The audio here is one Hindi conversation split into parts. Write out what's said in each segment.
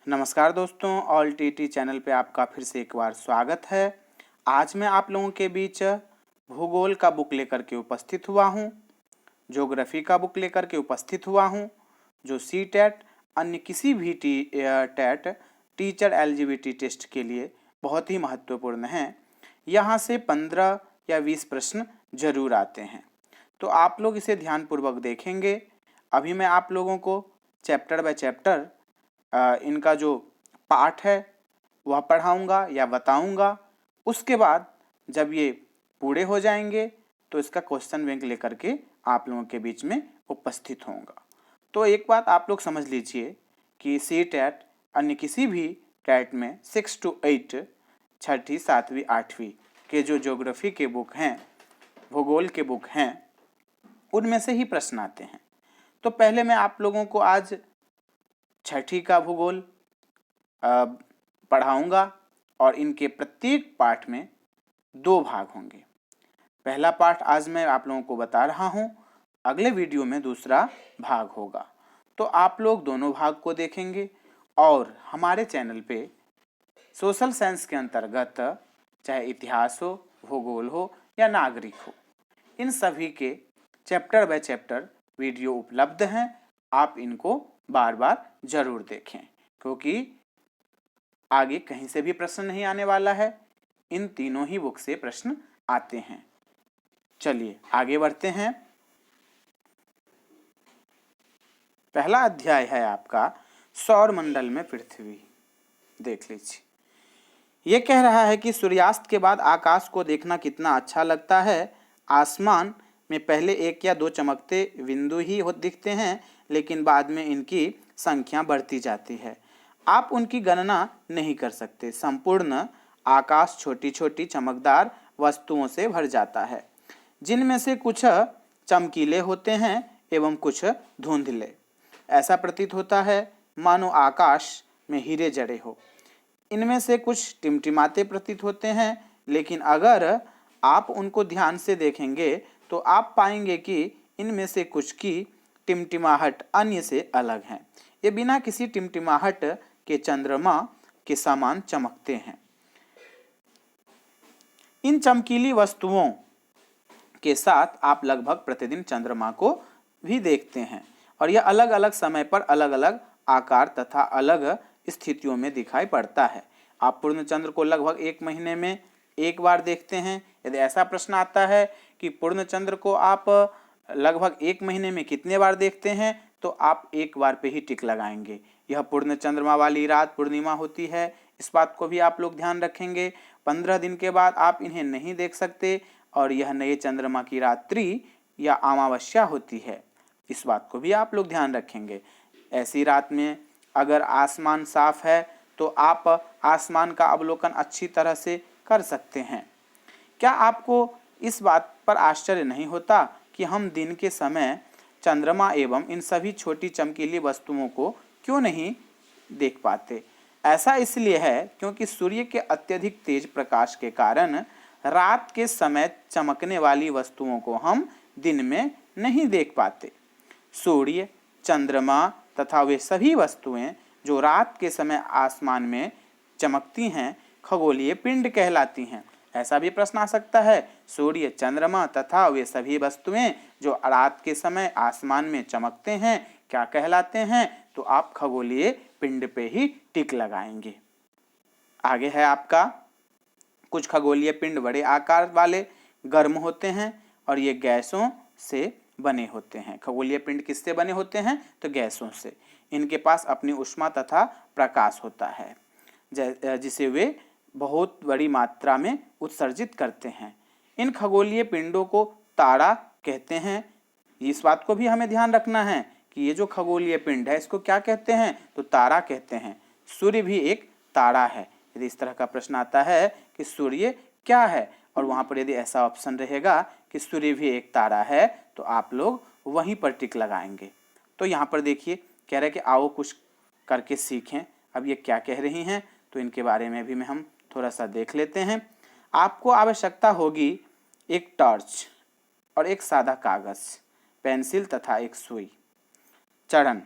नमस्कार दोस्तों, ऑल टीटी चैनल पे आपका फिर से एक बार स्वागत है। आज मैं आप लोगों के बीच भूगोल का बुक लेकर के उपस्थित हुआ हूँ, ज्योग्राफी का बुक लेकर के उपस्थित हुआ हूँ, जो सी टेट अन्य किसी भी टेट टीचर एलिजिबिलिटी टेस्ट के लिए बहुत ही महत्वपूर्ण हैं। यहाँ से 15 या 20 प्रश्न जरूर आते हैं, तो आप लोग इसे ध्यानपूर्वक देखेंगे। अभी मैं आप लोगों को चैप्टर बाय चैप्टर इनका जो पाठ है वह पढ़ाऊंगा या बताऊंगा। उसके बाद जब ये पूरे हो जाएंगे तो इसका क्वेश्चन बैंक लेकर के आप लोगों के बीच में उपस्थित होऊंगा। तो एक बात आप लोग समझ लीजिए कि सी टेट अन्य किसी भी टेट में 6 to 8 छठी, सातवीं, आठवीं के जो ज्योग्राफी के बुक हैं, भूगोल के बुक हैं, उनमें से ही प्रश्न आते हैं। तो पहले मैं आप लोगों को आज छठी का भूगोल पढ़ाऊंगा और इनके प्रत्येक पाठ में 2 भाग होंगे। पहला पाठ आज मैं आप लोगों को बता रहा हूं, अगले वीडियो में दूसरा भाग होगा। तो आप लोग दोनों भाग को देखेंगे और हमारे चैनल पे सोशल साइंस के अंतर्गत चाहे इतिहास हो, भूगोल हो या नागरिक हो, इन सभी के चैप्टर बाय चैप्टर वीडियो उपलब्ध हैं। आप इनको बार बार जरूर देखें, क्योंकि आगे कहीं से भी प्रश्न नहीं आने वाला है, इन तीनों ही बुक से प्रश्न आते हैं। चलिए आगे बढ़ते हैं। पहला अध्याय है आपका सौर मंडल में पृथ्वी। देख लीजिए, ये कह रहा है कि सूर्यास्त के बाद आकाश को देखना कितना अच्छा लगता है। आसमान में पहले 1 या 2 चमकते बिंदु ही दिखते हैं, लेकिन बाद में इनकी संख्या बढ़ती जाती है। आप उनकी गणना नहीं कर सकते। संपूर्ण आकाश छोटी छोटी चमकदार वस्तुओं से भर जाता है, जिनमें से कुछ चमकीले होते हैं एवं कुछ धुंधले। ऐसा प्रतीत होता है मानो आकाश में हीरे जड़े हो। इनमें से कुछ टिमटिमाते प्रतीत होते हैं, लेकिन अगर आप उनको ध्यान से देखेंगे तो आप पाएंगे कि इनमें से कुछ की टिमटिमाहट अन्य से अलग है। ये बिना किसी टिमटिमाहट के चंद्रमा के समान चमकते हैं। इन चमकीली वस्तुओं के साथ आप लगभग प्रतिदिन चंद्रमा को भी देखते हैं, और यह अलग अलग समय पर अलग अलग आकार तथा अलग स्थितियों में दिखाई पड़ता है। आप पूर्ण चंद्र को लगभग 1 महीने में 1 बार देखते हैं। यदि ऐसा प्रश्न आता है कि पूर्ण चंद्र को आप लगभग 1 महीने में कितने बार देखते हैं, तो आप 1 बार पे ही टिक लगाएंगे। यह पूर्ण चंद्रमा वाली रात पूर्णिमा होती है, इस बात को भी आप लोग ध्यान रखेंगे। 15 दिन के बाद आप इन्हें नहीं देख सकते, और यह नए चंद्रमा की रात्रि या अमावस्या होती है, इस बात को भी आप लोग ध्यान रखेंगे। ऐसी रात में अगर आसमान साफ है तो आप आसमान का अवलोकन अच्छी तरह से कर सकते हैं। क्या आपको इस बात पर आश्चर्य नहीं होता कि हम दिन के समय चंद्रमा एवं इन सभी छोटी चमकीली वस्तुओं को क्यों नहीं देख पाते? ऐसा इसलिए है क्योंकि सूर्य के अत्यधिक तेज प्रकाश के कारण रात के समय चमकने वाली वस्तुओं को हम दिन में नहीं देख पाते। सूर्य, चंद्रमा तथा वे सभी वस्तुएं जो रात के समय आसमान में चमकती हैं, खगोलीय पिंड कहलाती हैं। ऐसा भी प्रश्न आ सकता है, सूर्य, चंद्रमा तथा वे सभी वस्तुएं जो रात के समय आसमान में चमकते हैं क्या कहलाते हैं? तो आप खगोलीय पिंड पे ही टिक लगाएंगे। आगे है आपका, कुछ खगोलीय पिंड बड़े आकार वाले गर्म होते हैं और ये गैसों से बने होते हैं। खगोलीय पिंड किससे बने होते हैं? तो गैसों से। इनके पास अपनी ऊष्मा तथा प्रकाश होता है, जिसे वे बहुत बड़ी मात्रा में उत्सर्जित करते हैं। इन खगोलीय पिंडों को तारा कहते हैं। इस बात को भी हमें ध्यान रखना है कि ये जो खगोलीय पिंड है इसको क्या कहते हैं? तो तारा कहते हैं। सूर्य भी एक तारा है। यदि इस तरह का प्रश्न आता है कि सूर्य क्या है, और वहां पर यदि ऐसा ऑप्शन रहेगा कि सूर्य भी एक तारा है, तो आप लोग वहीं पर टिक लगाएंगे। तो यहाँ पर देखिए, कह रहे हैं कि आओ कुछ करके सीखें। अब ये क्या कह रही हैं, तो इनके बारे में भी हम थोड़ा सा देख लेते हैं। आपको आवश्यकता होगी एक टॉर्च और एक सादा कागज, पेंसिल तथा एक सुई। चरण,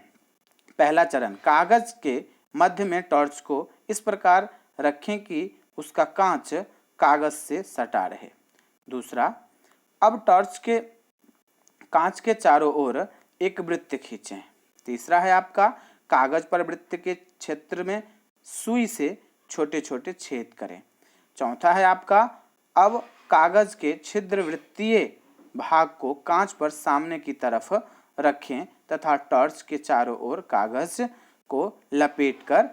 पहला चरण, कागज के मध्य में टॉर्च को इस प्रकार रखें कि उसका कांच कागज से सटा रहे। दूसरा, अब टॉर्च के कांच के चारों ओर एक वृत्त खींचें। तीसरा है आपका कागज पर वृत्त के क्षेत्र में सुई से छोटे छोटे छेद करें। चौथा है आपका अब कागज के छिद्र वृत्तीय भाग को कांच पर सामने की तरफ रखें तथा टॉर्च के चारों ओर कागज को लपेटकर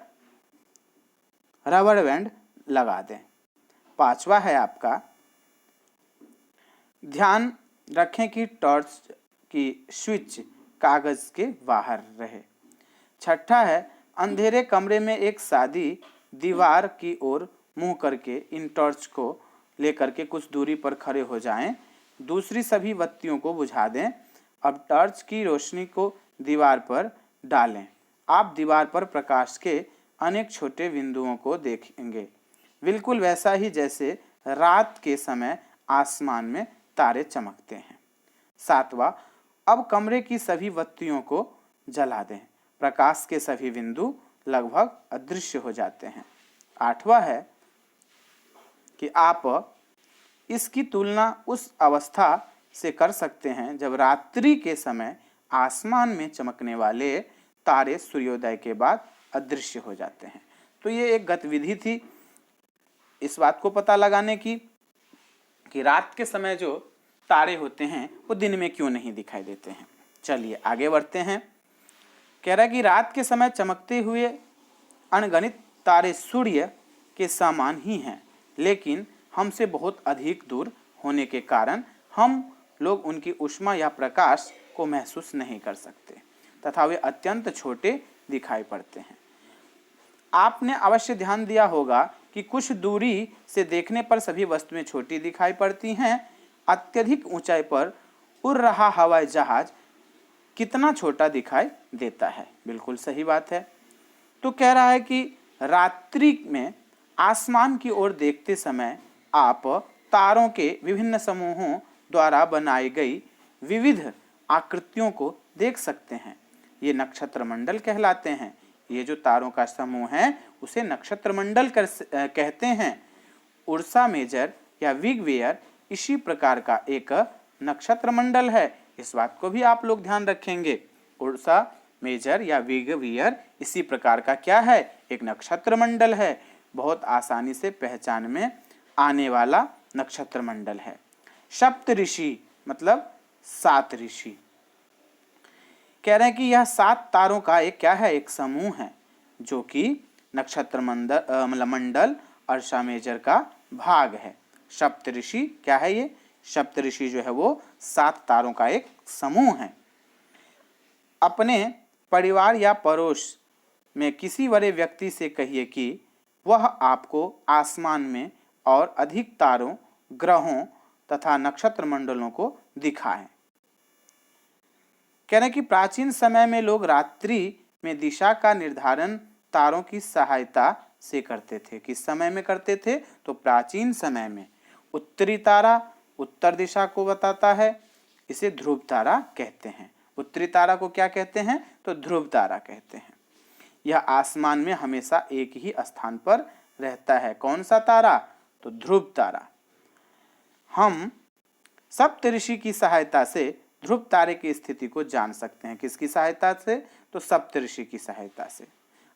रबर बैंड लगा दें। पांचवा है आपका ध्यान रखें कि टॉर्च की स्विच कागज के बाहर रहे। छठा है अंधेरे कमरे में एक सादी दीवार की ओर मुंह करके इन टॉर्च को लेकर के कुछ दूरी पर खड़े हो जाएं। दूसरी सभी बत्तियों को बुझा दें। अब टॉर्च की रोशनी को दीवार पर डालें। आप दीवार पर प्रकाश के अनेक छोटे बिंदुओं को देखेंगे, बिल्कुल वैसा ही जैसे रात के समय आसमान में तारे चमकते हैं। सातवां, अब कमरे की सभी बत्तियों को जला दें। प्रकाश के सभी बिंदु लगभग अदृश्य हो जाते हैं। आठवां है कि आप इसकी तुलना उस अवस्था से कर सकते हैं जब रात्रि के समय आसमान में चमकने वाले तारे सूर्योदय के बाद अदृश्य हो जाते हैं। तो ये एक गतिविधि थी इस बात को पता लगाने की कि रात के समय जो तारे होते हैं वो दिन में क्यों नहीं दिखाई देते हैं। चलिए आगे बढ़ते हैं। कह रहा है कि रात के समय चमकते हुए अनगणित तारे सूर्य के समान ही हैं, लेकिन हमसे बहुत अधिक दूर होने के कारण हम लोग उनकी ऊष्मा या प्रकाश को महसूस नहीं कर सकते तथा वे अत्यंत छोटे दिखाई पड़ते हैं। आपने अवश्य ध्यान दिया होगा कि कुछ दूरी से देखने पर सभी वस्तुएं छोटी दिखाई पड़ती हैं। अत्यधिक ऊंचाई पर उड़ रहा हवाई जहाज कितना छोटा दिखाई देता है। बिल्कुल सही बात है। तो कह रहा है कि रात्रि में आसमान की ओर देखते समय आप तारों के विभिन्न समूहों द्वारा बनाई गई विविध आकृतियों को देख सकते हैं। ये नक्षत्र मंडल कहलाते हैं। ये जो तारों का समूह है उसे नक्षत्र मंडल कहते हैं। उर्सा मेजर या बिग बेयर इसी प्रकार का एक नक्षत्र मंडल है। इस बात को भी आप लोग ध्यान रखेंगे। उर्सा मेजर या बिग बेयर इसी प्रकार का क्या है, एक नक्षत्र मंडल है। बहुत आसानी से पहचान में आने वाला नक्षत्र मंडल है। सप्त ऋषि मतलब 7 ऋषि। कह रहे हैं कि यह 7 तारों का एक क्या है, एक समूह है जो कि नक्षत्र मंडल अर्शा मेजर का भाग है। सप्त ऋषि क्या है, ये सप्त ऋषि जो है वो 7 तारों का एक समूह है। अपने परिवार या पड़ोस में किसी बड़े व्यक्ति से कहिए कि वह आपको आसमान में और अधिक तारों, ग्रहों तथा नक्षत्र मंडलों को दिखाएं। कह रहे हैं कि प्राचीन समय में लोग रात्रि में दिशा का निर्धारण तारों की सहायता से करते थे। किस समय में करते थे, तो प्राचीन समय में। उत्तरी तारा उत्तर दिशा को बताता है, इसे ध्रुव तारा कहते हैं। उत्तरी तारा को क्या कहते हैं, तो ध्रुव तारा कहते हैं। यह आसमान में हमेशा एक ही स्थान पर रहता है। कौन सा तारा, तो ध्रुव तारा। हम सप्त ऋषि की सहायता से ध्रुव तारे की स्थिति को जान सकते हैं। किसकी सहायता से, तो सप्त ऋषि की सहायता से।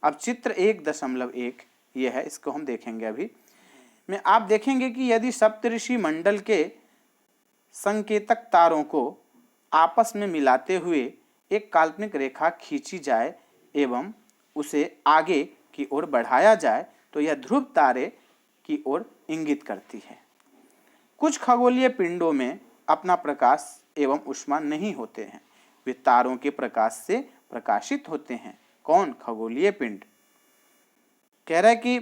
अब चित्र 1.1 ये है, इसको हम देखेंगे अभी में। आप देखेंगे कि यदि सप्त ऋषि मंडल के संकेतक तारों को आपस में मिलाते हुए एक काल्पनिक रेखा खींची जाए एवं उसे आगे की ओर बढ़ाया जाए तो यह ध्रुव तारे की ओर इंगित करती है। कुछ खगोलीय पिंडों में अपना प्रकाश एवं ऊष्मा नहीं होते हैं, वे तारों के प्रकाश से प्रकाशित होते हैं। कौन, खगोलीय पिंड। कह रहा है कि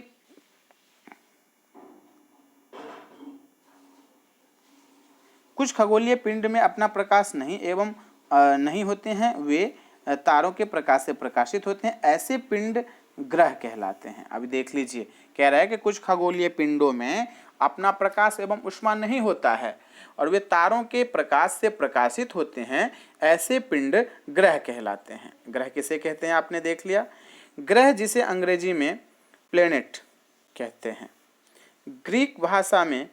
कुछ खगोलीय पिंड में अपना प्रकाश नहीं होते हैं, वे तारों के प्रकाश से प्रकाशित होते हैं। ऐसे पिंड ग्रह कहलाते हैं। अभी देख लीजिए, कह रहा है कि कुछ खगोलीय पिंडों में अपना प्रकाश एवं ऊष्मा नहीं होता है और वे तारों के प्रकाश से प्रकाशित होते हैं। ऐसे पिंड ग्रह कहलाते हैं। ग्रह किसे कहते हैं आपने देख लिया। ग्रह जिसे अंग्रेजी में प्लेनेट कहते हैं, ग्रीक भाषा में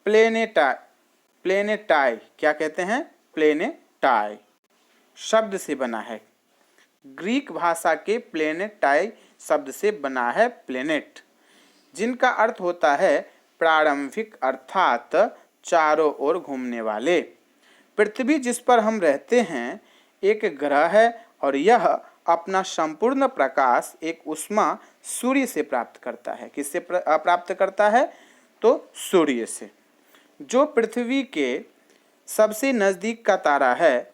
प्लेनेटाई क्या कहते हैं? प्लेनेटाई शब्द से बना है। ग्रीक भाषा के प्लेनेटाई शब्द से बना है प्लेनेट, जिनका अर्थ होता है प्रारंभिक अर्थात चारों ओर घूमने वाले। पृथ्वी जिस पर हम रहते हैं एक ग्रह है और यह अपना संपूर्ण प्रकाश एक ऊष्मा सूर्य से प्राप्त करता है। किससे प्राप्त करता है? तो सूर्य से, जो पृथ्वी के सबसे नज़दीक का तारा है।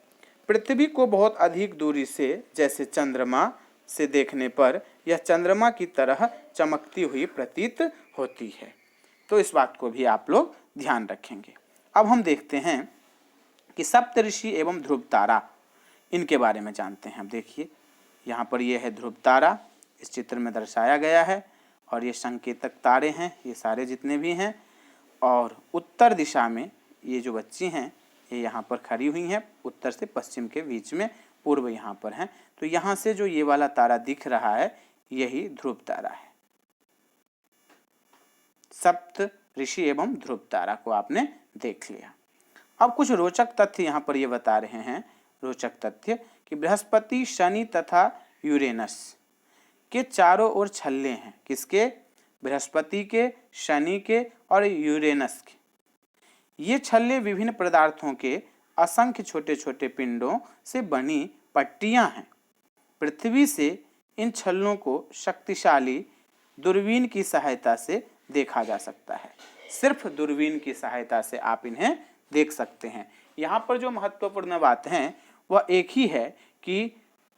पृथ्वी को बहुत अधिक दूरी से जैसे चंद्रमा से देखने पर यह चंद्रमा की तरह चमकती हुई प्रतीत होती है। तो इस बात को भी आप लोग ध्यान रखेंगे। अब हम देखते हैं कि सप्तऋषि एवं ध्रुव तारा, इनके बारे में जानते हैं। अब देखिए यहाँ पर यह है ध्रुव तारा, इस चित्र में दर्शाया गया है, और ये संकेतक तारे हैं, ये सारे जितने भी हैं। और उत्तर दिशा में ये जो बच्ची हैं ये यहाँ पर खड़ी हुई हैं, उत्तर से पश्चिम के बीच में, पूर्व यहाँ पर हैं। तो यहाँ से जो ये वाला तारा दिख रहा है यही ध्रुव तारा है। सप्त ऋषि एवं ध्रुव तारा को आपने देख लिया। अब कुछ रोचक तथ्य यहाँ पर ये बता रहे हैं, रोचक तथ्य कि बृहस्पति, शनि तथा यूरेनस के चारों ओर छल्ले हैं। किसके? बृहस्पति के, शनि के और यूरेनस के। ये छल्ले विभिन्न पदार्थों के असंख्य छोटे छोटे पिंडों से बनी पट्टियां हैं। पृथ्वी से इन छल्लों को शक्तिशाली दूरबीन की सहायता से देखा जा सकता है। सिर्फ दूरबीन की सहायता से आप इन्हें देख सकते हैं। यहाँ पर जो महत्वपूर्ण बात है वह एक ही है कि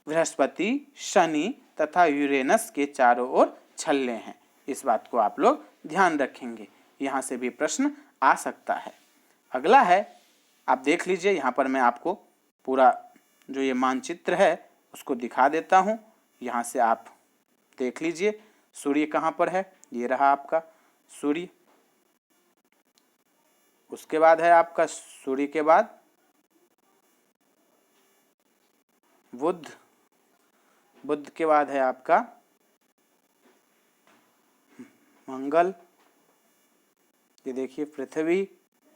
बृहस्पति, शनि तथा यूरेनस के चारों ओर छल्ले हैं। इस बात को आप लोग ध्यान रखेंगे, यहाँ से भी प्रश्न आ सकता है। अगला है, आप देख लीजिए, यहाँ पर मैं आपको पूरा जो ये मानचित्र है उसको दिखा देता हूँ। यहाँ से आप देख लीजिए सूर्य कहाँ पर है। ये रहा आपका सूर्य, उसके बाद है आपका सूर्य के बाद बुध, बुध के बाद है आपका मंगल। ये देखिए पृथ्वी,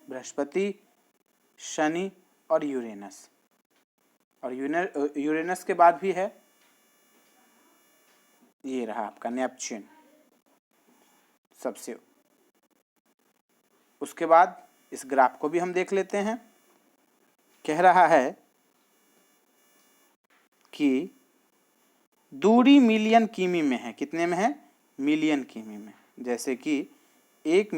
बृहस्पति, शनि और यूरेनस। और यूरेनस के बाद भी है, ये रहा आपका नेपच्यून सबसे। उसके बाद इस ग्राफ को भी हम देख लेते हैं। कह रहा है कि दूरी मिलियन किमी में है। कितने में है? मिलियन किमी में। जैसे कि 1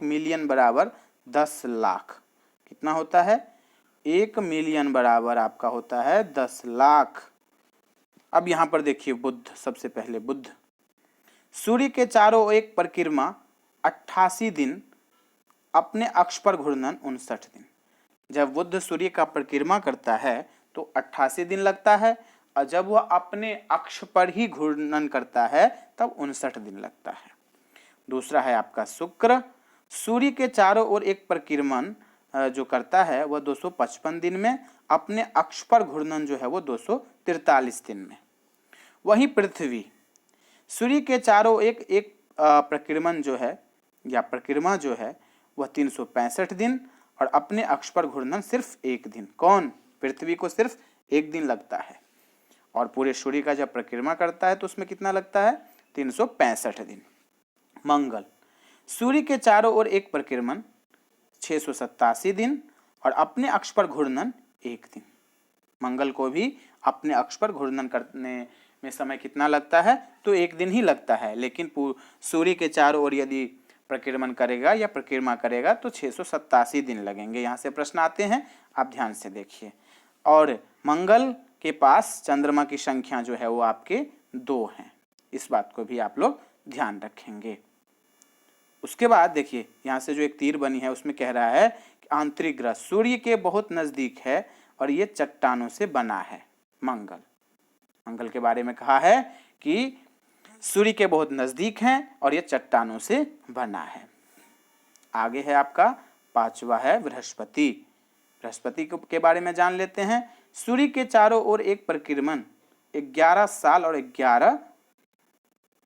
मिलियन बराबर 10 लाख। कितना होता है? 1 मिलियन बराबर आपका होता है 10 लाख। अब यहाँ पर देखिए बुध, सबसे पहले बुध। सूर्य के चारों एक परिक्रमा 88 दिन, अपने अक्ष पर घूर्णन 59 दिन। जब बुध सूर्य का परिक्रमा करता है तो 88 दिन लगता है, और जब वह अपने अक्ष पर ही घूर्णन करता है तब 59 दिन लगता है। दूसरा है आपका शुक्र। सूर्य के चारों ओर एक परिक्रमण जो करता है वह 255 दिन में, अपने अक्ष पर घूर्णन जो है वो 243 दिन में। वही पृथ्वी सूर्य के चारों एक परिक्रमण जो है या परिक्रमा जो है वह 365 दिन, और अपने अक्ष पर घूर्णन सिर्फ 1 दिन। कौन? पृथ्वी को सिर्फ 1 दिन लगता है, और पूरे सूर्य का जब परिक्रमा करता है तो उसमें कितना लगता है? 365 दिन। मंगल सूर्य के चारों ओर एक परिक्रमण 687 दिन, और अपने अक्ष पर घूर्णन 1 दिन। मंगल को भी अपने अक्ष पर घूर्णन करने में समय कितना लगता है? तो 1 दिन ही लगता है, लेकिन सूर्य के चारों ओर यदि परिक्रमण करेगा या परिक्रमा करेगा तो 687 दिन लगेंगे। यहाँ से प्रश्न आते हैं, आप ध्यान से देखिए। और मंगल के पास चंद्रमा की संख्या जो है वो आपके 2 हैं। इस बात को भी आप लोग ध्यान रखेंगे। उसके बाद देखिए यहाँ से जो एक तीर बनी है उसमें कह रहा है कि आंतरिक ग्रह सूर्य के बहुत नजदीक है और ये चट्टानों से बना है। मंगल, मंगल के बारे में कहा है कि सूर्य के बहुत नजदीक हैं और ये चट्टानों से बना है। आगे है आपका 5वां है बृहस्पति। बृहस्पति के बारे में जान लेते हैं। सूर्य के चारों ओर एक परिक्रमण 11 साल और 11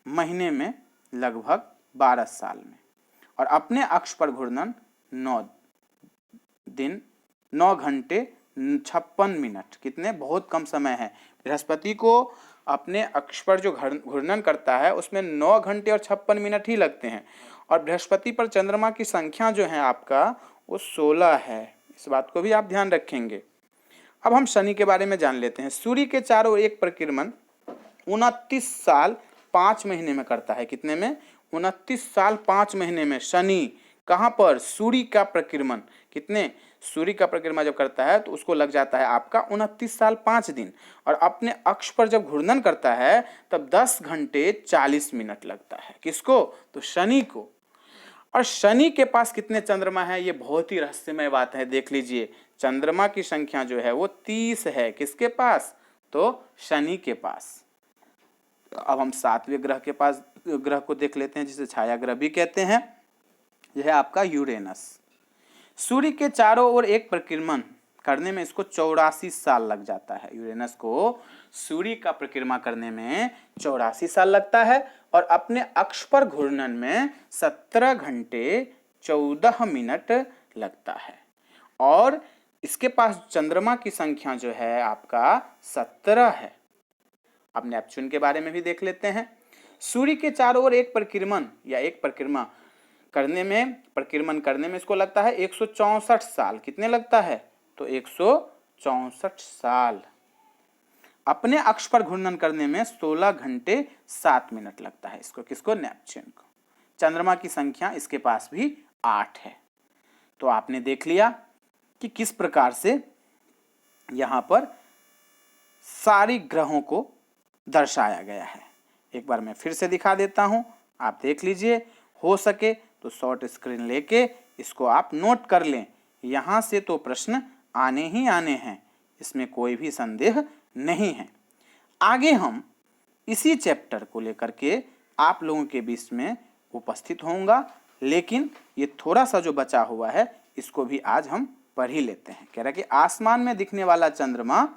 महीने में लगभग 12 साल में। और अपने अक्ष पर घूर्णन 9 दिन 9 घंटे 56 मिनट, कितने बहुत कम समय है। बृहस्पति को अपने अक्ष पर जो घूर्णन करता है उसमें 9 घंटे और 56 मिनट ही लगते हैं। और बृहस्पति पर चंद्रमा की संख्या जो है आपका वो 16 है, इस बात को भी आप ध्यान रखेंगे। अब हम शनि के बारे में जान लेते हैं। सूर्य के चारों ओर एक परिक्रमण 29 साल 5 महीने में करता है। कितने में? 29 साल 5 महीने में शनि कहां पर? सूर्य का परिक्रमण। कितने? सूर्य का परिक्रमा जब करता है तो उसको लग जाता है आपका 29 साल 5 दिन। और अपने अक्ष पर जब घूर्णन करता है तब 10 घंटे 40 मिनट लगता है। किसको? तो शनि को। और शनि के पास कितने चंद्रमा है? ये बहुत ही रहस्यमय बात है, देख लीजिए। चंद्रमा की संख्या जो है वो 30 है। किसके पास? तो शनि के पास। अब हम 7वें ग्रह को देख लेते हैं, जिसे छाया ग्रह भी कहते हैं। यह है आपका यूरेनस। सूर्य के चारों ओर एक परिक्रमण करने में इसको 84 साल लग जाता है। यूरेनस को सूर्य का परिक्रमा करने में 84 साल लगता है और अपने अक्ष पर घूर्णन में 17 घंटे 14 मिनट लगता है। और इसके पास चंद्रमा की संख्या जो है आपका 17 है। अब नेपच्यून के बारे में भी देख लेते हैं। सूर्य के चारों ओर एक परिक्रमण या एक परिक्रमा करने में इसको लगता है 164 साल। कितने लगता है? तो 164 साल। अपने अक्ष पर घूर्णन करने में 16 घंटे 7 मिनट लगता है। इसको किसको? नेपच्यून को। चंद्रमा की संख्या इसके पास भी 8 है। तो आपने देख लिया कि किस प्रकार से यहां पर सारी ग्रहों को दर्शाया गया है। एक बार मैं फिर से दिखा देता हूं, आप देख लीजिए। हो सके तो शॉर्ट स्क्रीन लेके इसको आप नोट कर लें। यहां से तो प्रश्न आने ही आने हैं, इसमें कोई भी संदेह नहीं है। आगे हम इसी चैप्टर को लेकर के आप लोगों के बीच में उपस्थित होऊंगा, लेकिन ये थोड़ा सा जो बचा हुआ है इसको भी आज हम पढ़ ही लेते हैं। कह रहा है कि आसमान में दिखने वाला चंद्रमा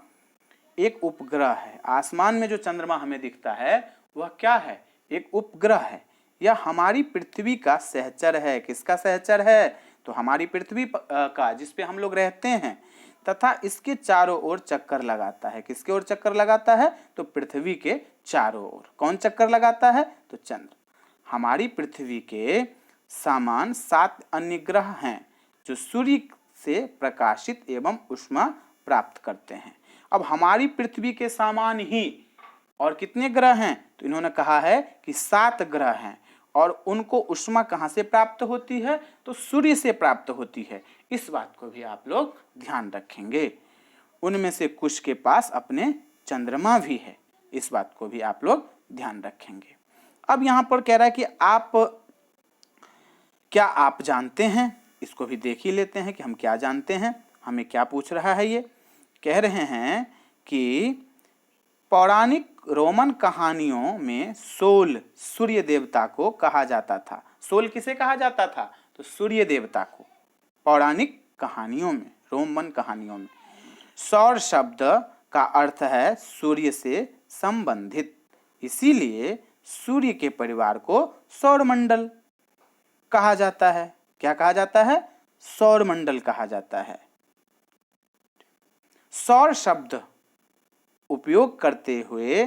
एक उपग्रह है। आसमान में जो चंद्रमा हमें दिखता है वह क्या है? एक उपग्रह है। यह हमारी पृथ्वी का सहचर है। किसका सहचर है? तो हमारी पृथ्वी का, जिस पे हम लोग रहते हैं, तथा इसके चारों ओर चक्कर लगाता है। किसके ओर चक्कर लगाता है? तो पृथ्वी के चारों ओर। कौन चक्कर लगाता है? तो चंद्र। हमारी पृथ्वी के समान 7 अन्य ग्रह हैं जो सूर्य से प्रकाशित एवं ऊष्मा प्राप्त करते हैं। अब हमारी पृथ्वी के समान ही और कितने ग्रह हैं? तो इन्होंने कहा है कि 7 ग्रह हैं। और उनको ऊष्मा कहां से प्राप्त होती है? तो सूर्य से प्राप्त होती है। इस बात को भी आप लोग ध्यान रखेंगे। उनमें से कुछ के पास अपने चंद्रमा भी है, इस बात को भी आप लोग ध्यान रखेंगे। अब यहां पर कह रहा है कि क्या आप जानते हैं? इसको भी देख ही लेते हैं कि हम क्या जानते हैं। हमें क्या पूछ रहा है? ये कह रहे हैं कि पौराणिक रोमन कहानियों में सोल सूर्य देवता को कहा जाता था। सोल किसे कहा जाता था? तो सूर्य देवता को। पौराणिक कहानियों में, रोमन कहानियों में सौर शब्द का अर्थ है सूर्य से संबंधित। इसीलिए सूर्य के परिवार को सौरमंडल कहा जाता है। क्या कहा जाता है? सौरमंडल कहा जाता है। सौर शब्द उपयोग करते हुए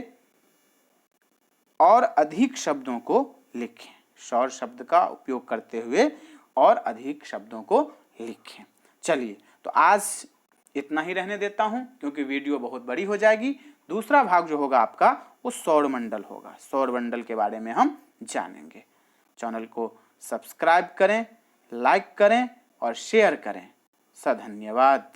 और अधिक शब्दों को लिखें। सौर शब्द का उपयोग करते हुए और अधिक शब्दों को लिखें। चलिए, तो आज इतना ही रहने देता हूं क्योंकि वीडियो बहुत बड़ी हो जाएगी। दूसरा भाग जो होगा आपका वो सौरमंडल होगा। सौरमंडल के बारे में हम जानेंगे। चैनल को सब्सक्राइब करें, लाइक करें और शेयर करें। धन्यवाद।